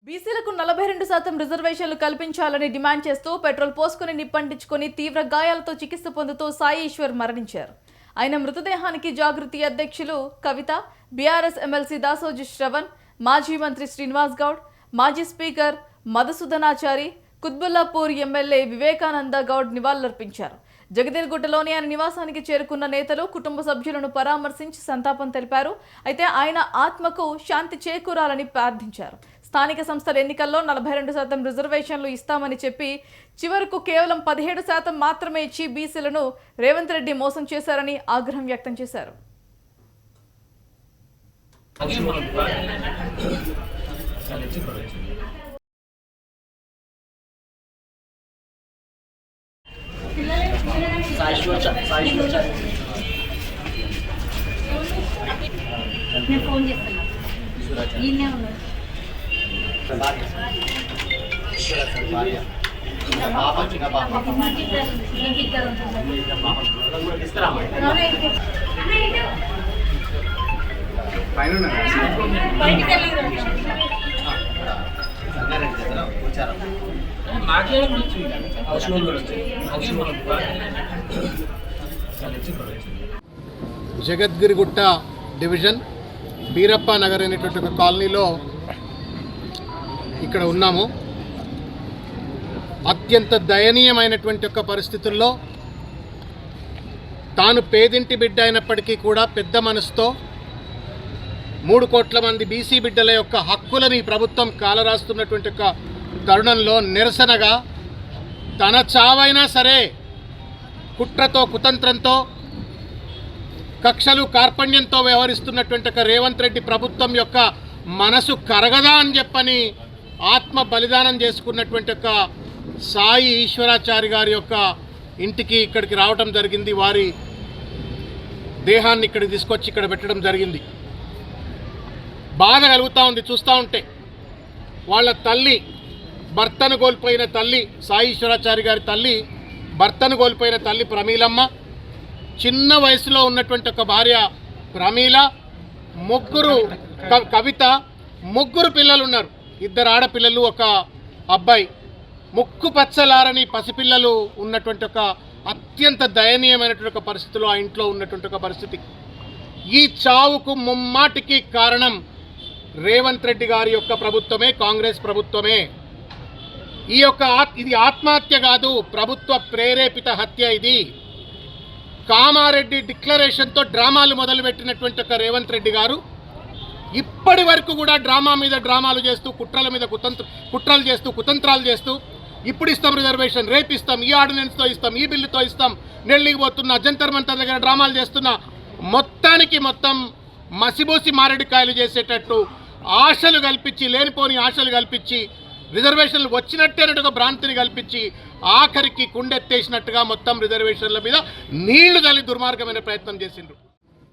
బీసీలకు 42% రిజర్వేషన్లు కల్పించాలని డిమాండ్ చేస్తూ పెట్రోల్ పోసుకుని నిప్పంటించుకొని తీవ్ర గాయాలతో చికిత్స పొందుతూ సాయి ఈశ్వర్ మరణించారు. ఆయన మృతదేహానికి జాగృతి అధ్యక్షులు కవిత, బీఆర్ఎస్ ఎమ్మెల్సీ దాసోజీ శ్రవణ్, మాజీ మంత్రి శ్రీనివాస్ గౌడ్, మాజీ స్పీకర్ మధుసూదనాచారి, కుత్బుల్లాపూర్ ఎమ్మెల్యే వివేకానంద గౌడ్ నివాళులర్పించారు. జగదేర్గుట్టలోని ఆయన నివాసానికి చేరుకున్న నేతలు కుటుంబ సభ్యులను పరామర్శించి సంతాపం తెలిపారు. అయితే ఆయన ఆత్మకు శాంతి చేకూరాలని ప్రార్థించారు. స్థానిక సంస్థల ఎన్నికల్లో 42% రిజర్వేషన్లు ఇస్తామని చెప్పి చివరకు కేవలం 17% మాత్రమే ఇచ్చి బీసీలను రేవంత్ రెడ్డి మోసం చేశారని ఆగ్రహం వ్యక్తం చేశారు. నేను ఫోన్ చేస్తాను. ఈయనే ఉన్నారు. జగద్గిరిగుట్ట డివిజన్ బీరప్ప నగర్ అనేటువంటి ఒక కాలనీలో ఇక్కడ ఉన్నాము. అత్యంత దయనీయమైనటువంటి ఒక పరిస్థితుల్లో తాను పేదింటి బిడ్డ అయినప్పటికీ కూడా పెద్ద మనసుతో 3 కోట్ల మంది బీసీ బిడ్డల యొక్క హక్కులని ప్రభుత్వం కాలరాస్తున్నటువంటి ఒక తరుణంలో నిరసనగా తన చావైనా సరే కుట్రతో కుతంత్రంతో కక్షలు కార్పణ్యంతో వ్యవహరిస్తున్నటువంటి ఒక రేవంత్ రెడ్డి ప్రభుత్వం యొక్క మనసు కరగదా అని చెప్పని ఆత్మ బలిదానం చేసుకున్నటువంటి ఒక సాయి ఈశ్వరాచారి గారి యొక్క ఇంటికి ఇక్కడికి రావటం జరిగింది. వారి దేహాన్ని ఇక్కడికి తీసుకొచ్చి ఇక్కడ పెట్టడం జరిగింది. బాధ కలుగుతూ ఉంది చూస్తూ ఉంటే. వాళ్ళ తల్లి, భర్తను కోల్పోయిన తల్లి, సాయి ఈశ్వరాచారి గారి తల్లి, భర్తను కోల్పోయిన తల్లి ప్రమీలమ్మ, చిన్న వయసులో ఉన్నటువంటి ఒక భార్య ప్రమీల, కవిత, 3 పిల్లలు ఉన్నారు. 2 ఆడపిల్లలు, 1 అబ్బాయి. ముక్కు పచ్చలారని పసిపిల్లలు ఉన్నటువంటి ఒక అత్యంత దయనీయమైనటువంటి ఒక పరిస్థితిలో ఆ ఇంట్లో ఉన్నటువంటి ఒక పరిస్థితి. ఈ చావుకు ముమ్మాటికి కారణం రేవంత్ రెడ్డి గారి యొక్క ప్రభుత్వమే, కాంగ్రెస్ ప్రభుత్వమే. ఇది ఆత్మహత్య కాదు, ప్రభుత్వ ప్రేరేపిత హత్య. ఇది కామారెడ్డి డిక్లరేషన్తో డ్రామాలు మొదలుపెట్టినటువంటి ఒక రేవంత్ రెడ్డి గారు ఇప్పటి వరకు కూడా డ్రామా మీద డ్రామాలు చేస్తూ, కుట్రల మీద కుట్రలు చేస్తూ, కుతంత్రాలు చేస్తూ, ఇప్పుడు ఇస్తాం రిజర్వేషన్, రేపు ఇస్తాం, ఈ ఆర్డినెన్స్తో ఇస్తాం, ఈ బిల్లుతో ఇస్తాం, నెల్లికి పోతున్న జంతర్ మంతర్ దగ్గర డ్రామాలు చేస్తున్న, మొత్తానికి మొత్తం మసిబోసి మారేడుకాయలు చేసేటట్టు ఆశలు కల్పించి, లేనిపోని ఆశలు కల్పించి, రిజర్వేషన్లు వచ్చినట్టేనట్టు ఒక భ్రాంతిని కల్పించి, ఆఖరికి కుండెత్తేసినట్టుగా మొత్తం రిజర్వేషన్ల మీద నీళ్లు తల్లి దుర్మార్గమైన ప్రయత్నం చేసిండ్రు.